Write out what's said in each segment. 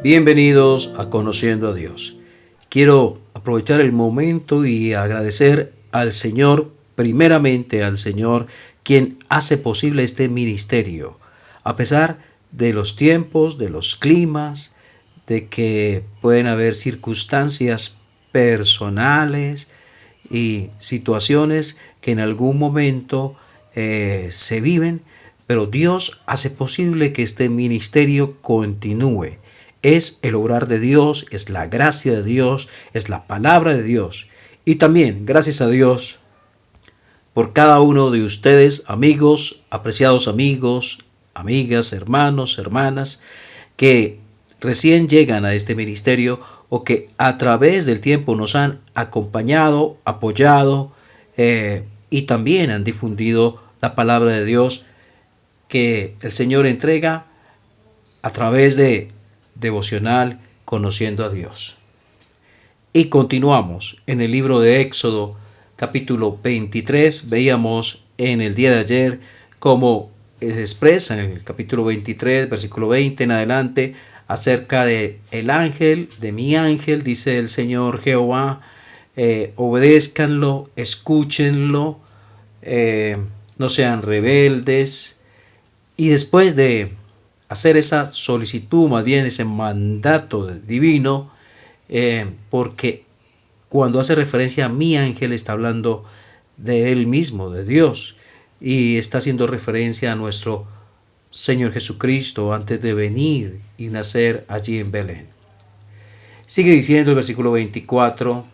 Bienvenidos a Conociendo a Dios. Quiero aprovechar el momento y agradecer al Señor, primeramente al Señor, quien hace posible este ministerio. A pesar de los tiempos, de los climas, de que pueden haber circunstancias personales y situaciones que en algún momento se viven, pero Dios hace posible que este ministerio continúe. Es el obrar de Dios, es la gracia de Dios, es la palabra de Dios. Y también, gracias a Dios, por cada uno de ustedes, amigos, apreciados amigos, amigas, hermanos, hermanas, que recién llegan a este ministerio o que a través del tiempo nos han acompañado, apoyado y también han difundido la palabra de Dios que el Señor entrega a través de devocional Conociendo a Dios. Y continuamos en el libro de Éxodo, capítulo 23. Veíamos en el día de ayer cómo se expresa en el capítulo 23, versículo 20 en adelante, acerca de el ángel, de mi ángel, dice el Señor Jehová. Obedézcanlo, escúchenlo, no sean rebeldes. Y después de hacer esa solicitud, más bien ese mandato divino, porque cuando hace referencia a mi ángel está hablando de él mismo, de Dios, y está haciendo referencia a nuestro Señor Jesucristo antes de venir y nacer allí en Belén. Sigue diciendo el versículo 24,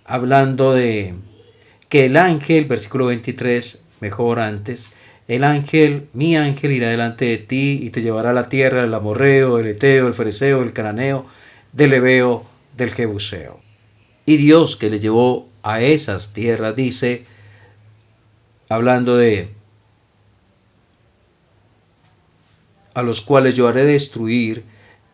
hablando de que el ángel, versículo 23, mejor antes, el ángel, mi ángel, irá delante de ti y te llevará a la tierra del amorreo, del eteo, del fereceo, del cananeo, del heveo, del jebuseo. Y Dios que le llevó a esas tierras dice, hablando de a los cuales yo haré destruir,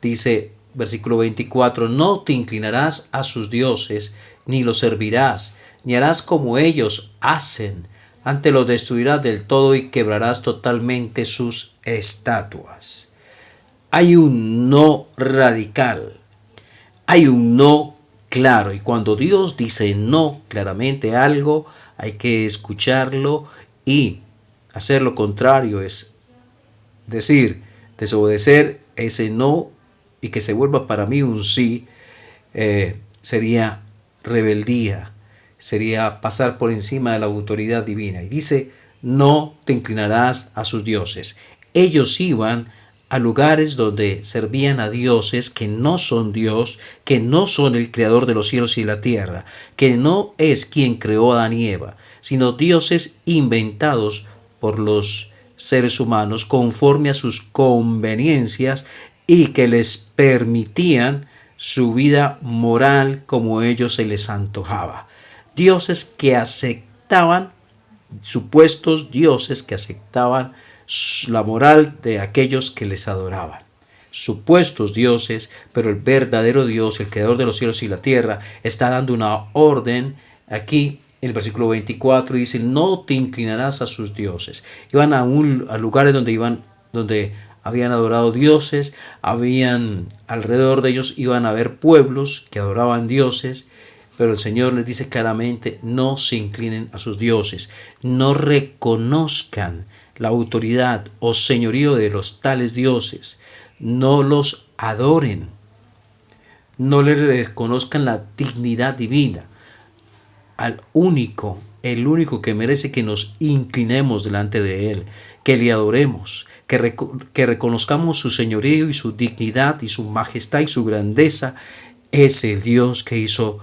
dice versículo 24, no te inclinarás a sus dioses, ni los servirás, ni harás como ellos hacen, antes los destruirás del todo y quebrarás totalmente sus estatuas. Hay un no radical, hay un no claro, y cuando Dios dice no claramente a algo, hay que escucharlo y hacer lo contrario, es decir, desobedecer ese no y que se vuelva para mí un sí, sería rebeldía, sería pasar por encima de la autoridad divina. Y dice, no te inclinarás a sus dioses. Ellos iban a lugares donde servían a dioses que no son Dios, que no son el creador de los cielos y la tierra, que no es quien creó a Adán y Eva, sino dioses inventados por los seres humanos conforme a sus conveniencias y que les permitían su vida moral como ellos se les antojaba. Dioses que aceptaban, supuestos dioses que aceptaban la moral de aquellos que les adoraban. Supuestos dioses, pero el verdadero Dios, el creador de los cielos y la tierra, está dando una orden aquí. En el versículo 24 dice, no te inclinarás a sus dioses. Iban a lugares donde habían adorado dioses, habían alrededor de ellos iban a haber pueblos que adoraban dioses, pero el Señor les dice claramente, no se inclinen a sus dioses, no reconozcan la autoridad o señorío de los tales dioses, no los adoren, no les reconozcan la dignidad divina. Al único, el único que merece que nos inclinemos delante de Él, que le adoremos, que reconozcamos su señorío y su dignidad y su majestad y su grandeza, es el Dios que hizo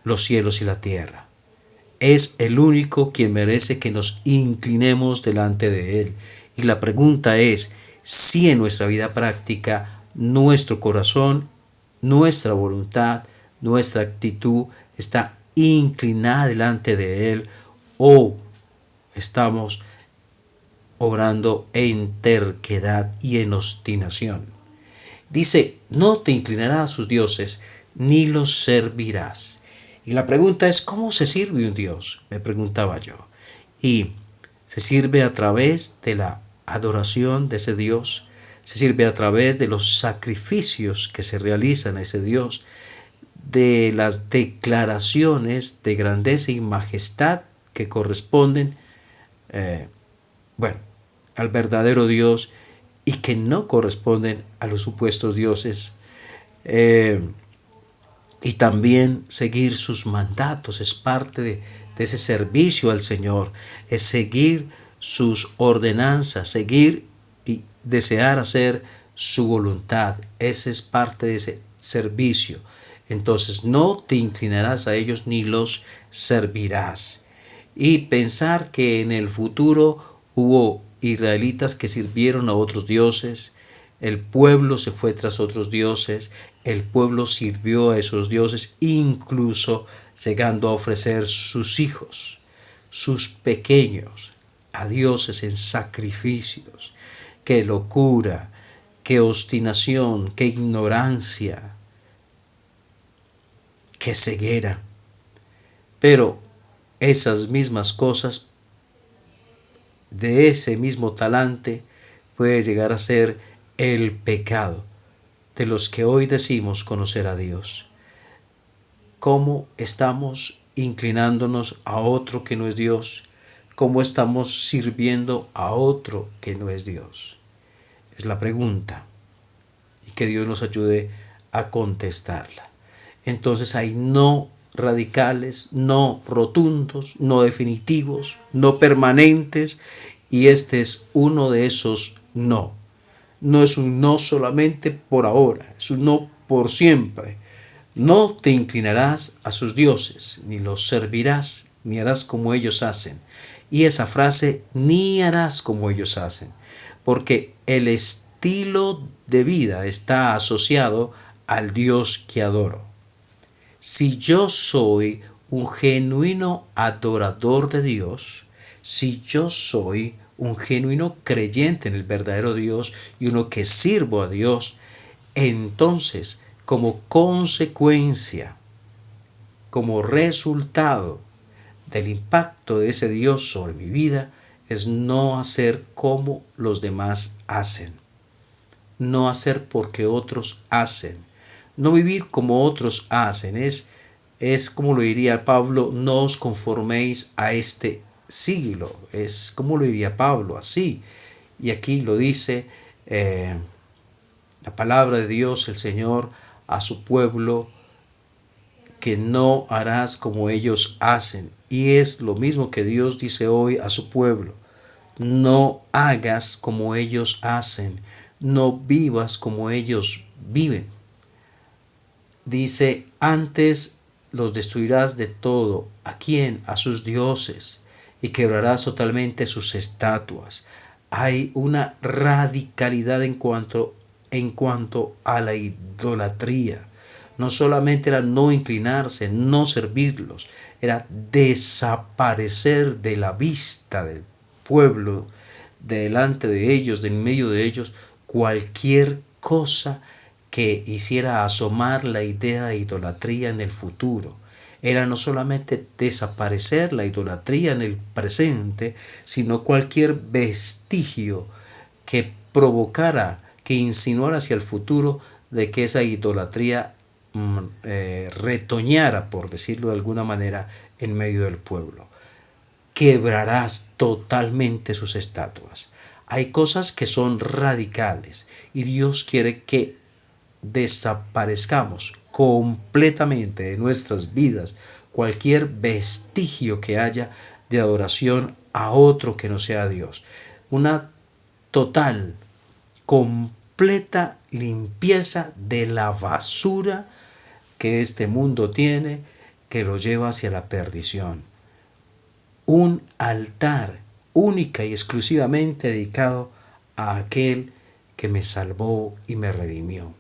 los cielos y la tierra. Es el único quien merece que nos inclinemos delante de Él. Y la pregunta es, si en nuestra vida práctica, nuestro corazón, nuestra voluntad, nuestra actitud está inclinada delante de Él o estamos obrando en terquedad y en obstinación. Dice, no te inclinarás a sus dioses, ni los servirás. Y la pregunta es, ¿cómo se sirve un Dios? Me preguntaba yo. Y se sirve a través de la adoración de ese Dios, se sirve a través de los sacrificios que se realizan a ese Dios, de las declaraciones de grandeza y majestad que corresponden, eh, bueno, al verdadero Dios y que no corresponden a los supuestos dioses. Eh, y también seguir sus mandatos es parte de ese servicio al Señor, es seguir sus ordenanzas, seguir y desear hacer su voluntad. Ese es parte de ese servicio. Entonces no te inclinarás a ellos ni los servirás. Y pensar que en el futuro hubo israelitas que sirvieron a otros dioses, el pueblo se fue tras otros dioses, el pueblo sirvió a esos dioses, incluso llegando a ofrecer sus hijos, sus pequeños, a dioses en sacrificios. Qué locura, qué obstinación, qué ignorancia, qué ceguera. Pero esas mismas cosas, de ese mismo talante, puede llegar a ser el pecado de los que hoy decimos conocer a Dios. ¿Cómo estamos inclinándonos a otro que no es Dios? ¿Cómo estamos sirviendo a otro que no es Dios? Es la pregunta, y que Dios nos ayude a contestarla. Entonces hay no radicales, no rotundos, no definitivos, no permanentes, y este es uno de esos no. No es un no solamente por ahora, es un no por siempre. No te inclinarás a sus dioses, ni los servirás, ni harás como ellos hacen. Y esa frase, ni harás como ellos hacen, porque el estilo de vida está asociado al Dios que adoro. Si yo soy un genuino adorador de Dios, si yo soy un genuino creyente en el verdadero Dios y uno que sirvo a Dios, entonces, como consecuencia, como resultado del impacto de ese Dios sobre mi vida, es no hacer como los demás hacen, no hacer porque otros hacen, no vivir como otros hacen, es como lo diría Pablo, no os conforméis a este siglo, es como lo diría Pablo, así, y aquí lo dice la palabra de Dios, el Señor, a su pueblo, que no harás como ellos hacen. Y es lo mismo que Dios dice hoy a su pueblo. No hagas como ellos hacen. No vivas como ellos viven. Dice, antes los destruirás de todo. ¿A quién? A sus dioses. Y quebrarás totalmente sus estatuas. Hay una radicalidad en cuanto a la idolatría. No solamente era no inclinarse, no servirlos, era desaparecer de la vista del pueblo, delante de ellos, de en medio de ellos, cualquier cosa que hiciera asomar la idea de idolatría en el futuro. Era no solamente desaparecer la idolatría en el presente, sino cualquier vestigio que provocara, que insinuara hacia el futuro de que esa idolatría retoñara, por decirlo de alguna manera, en medio del pueblo. Quebrarás totalmente sus estatuas. Hay cosas que son radicales y Dios quiere que desaparezcamos completamente de nuestras vidas cualquier vestigio que haya de adoración a otro que no sea Dios. Una total, completa limpieza de la basura que este mundo tiene, que lo lleva hacia la perdición. Un altar única y exclusivamente dedicado a aquel que me salvó y me redimió.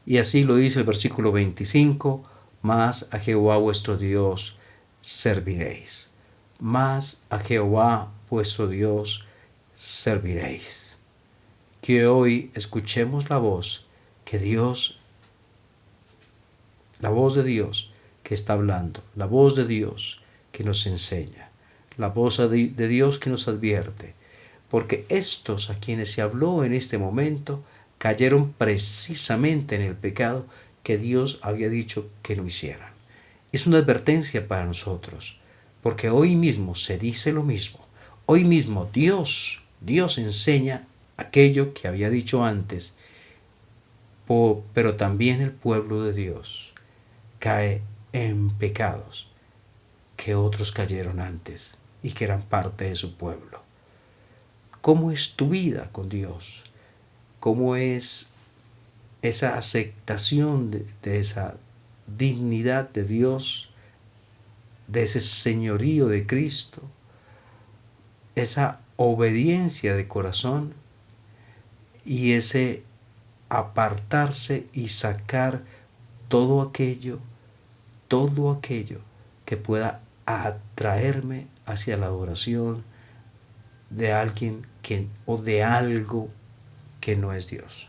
Y así lo dice el versículo 25, más a Jehová vuestro Dios serviréis. Más a Jehová vuestro Dios serviréis. Que hoy escuchemos la voz que Dios, la voz de Dios que está hablando, la voz de Dios que nos enseña, la voz de Dios que nos advierte, porque estos a quienes se habló en este momento cayeron precisamente en el pecado que Dios había dicho que no hicieran. Es una advertencia para nosotros, porque hoy mismo se dice lo mismo. Hoy mismo Dios enseña aquello que había dicho antes, pero también el pueblo de Dios cae en pecados que otros cayeron antes y que eran parte de su pueblo. ¿Cómo es tu vida con Dios? ¿Cómo es esa aceptación de esa dignidad de Dios, de ese señorío de Cristo, esa obediencia de corazón y ese apartarse y sacar todo aquello que pueda atraerme hacia la adoración de alguien o de algo que no es Dios?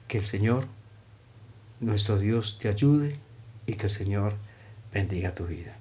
Que el Señor, nuestro Dios, te ayude y que el Señor bendiga tu vida.